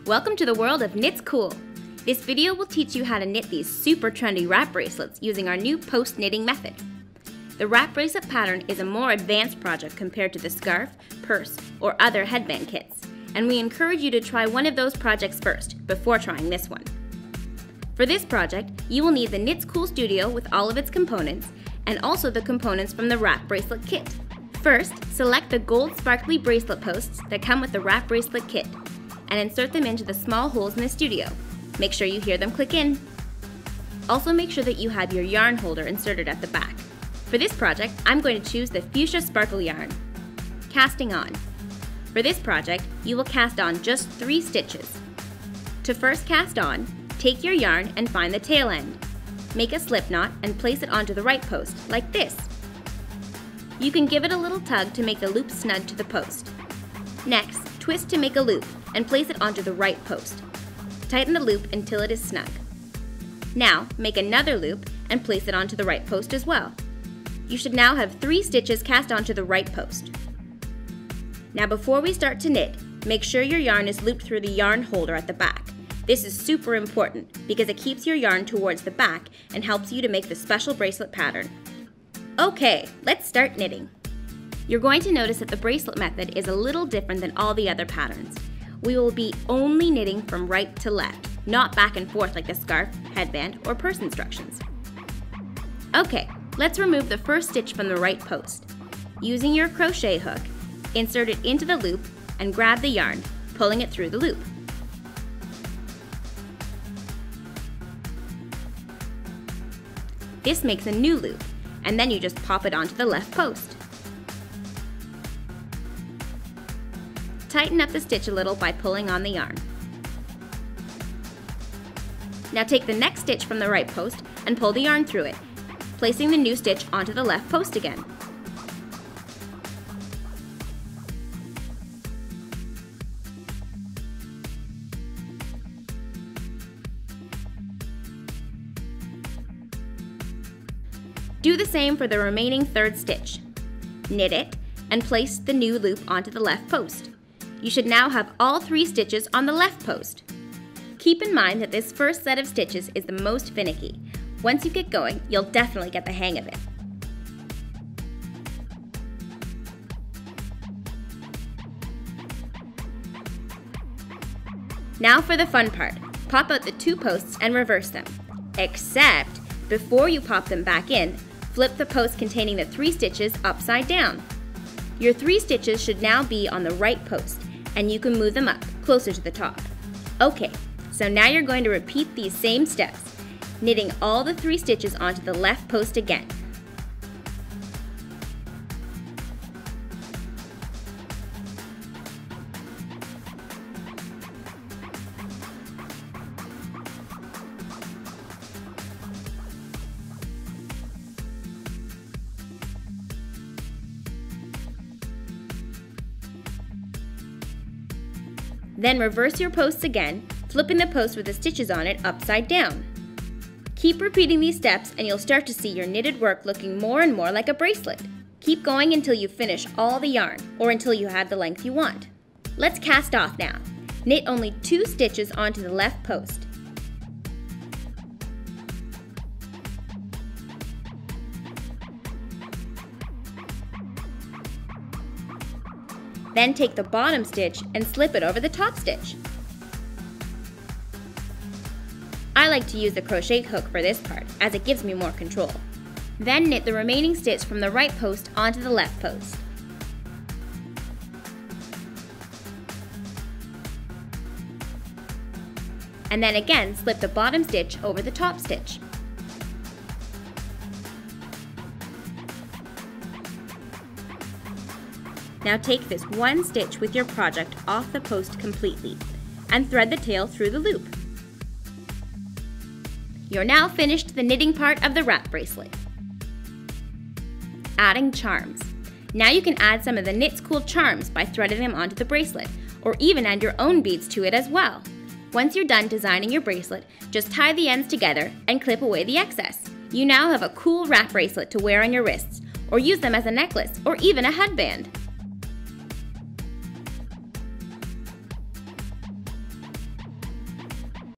Welcome to the world of KnitsCool. This video will teach you how to knit these super trendy wrap bracelets using our new post-knitting method. The wrap bracelet pattern is a more advanced project compared to the scarf, purse, or other headband kits, and we encourage you to try one of those projects first before trying this one. For this project, you will need the KnitsCool Studio with all of its components, and also the components from the wrap bracelet kit. First, select the gold sparkly bracelet posts that come with the wrap bracelet kit, and insert them into the small holes in the studio. Make sure you hear them click in. Also make sure that you have your yarn holder inserted at the back. For this project, I'm going to choose the Fuchsia Sparkle yarn. Casting on. For this project, you will cast on just 3 stitches. To first cast on, take your yarn and find the tail end. Make a slip knot and place it onto the right post, like this. You can give it a little tug to make the loop snug to the post. Next, twist to make a loop and place it onto the right post. Tighten the loop until it is snug. Now, make another loop and place it onto the right post as well. You should now have 3 stitches cast onto the right post. Now before we start to knit, make sure your yarn is looped through the yarn holder at the back. This is super important because it keeps your yarn towards the back and helps you to make the special bracelet pattern. Okay, let's start knitting. You're going to notice that the bracelet method is a little different than all the other patterns. We will be only knitting from right to left, not back and forth like the scarf, headband, or purse instructions. Okay, let's remove the first stitch from the right post. Using your crochet hook, insert it into the loop and grab the yarn, pulling it through the loop. This makes a new loop, and then you just pop it onto the left post. Tighten up the stitch a little by pulling on the yarn. Now take the next stitch from the right post and pull the yarn through it, placing the new stitch onto the left post again. Do the same for the remaining third stitch. Knit it and place the new loop onto the left post. You should now have all 3 stitches on the left post. Keep in mind that this first set of stitches is the most finicky. Once you get going, you'll definitely get the hang of it. Now for the fun part. Pop out the 2 posts and reverse them. Except, before you pop them back in, flip the post containing the 3 stitches upside down. Your 3 stitches should now be on the right post, and you can move them up, closer to the top. Okay, so now you're going to repeat these same steps, knitting all the 3 stitches onto the left post again. Then reverse your posts again, flipping the post with the stitches on it upside down. Keep repeating these steps and you'll start to see your knitted work looking more and more like a bracelet. Keep going until you finish all the yarn, or until you have the length you want. Let's cast off now. Knit only 2 stitches onto the left post. Then take the bottom stitch and slip it over the top stitch. I like to use the crochet hook for this part, as it gives me more control. Then knit the remaining stitch from the right post onto the left post. And then again slip the bottom stitch over the top stitch. Now take this 1 stitch with your project off the post completely and thread the tail through the loop. You're now finished the knitting part of the wrap bracelet. Adding charms. Now you can add some of the KnitsCool charms by threading them onto the bracelet, or even add your own beads to it as well. Once you're done designing your bracelet, just tie the ends together and clip away the excess. You now have a cool wrap bracelet to wear on your wrists, or use them as a necklace or even a headband.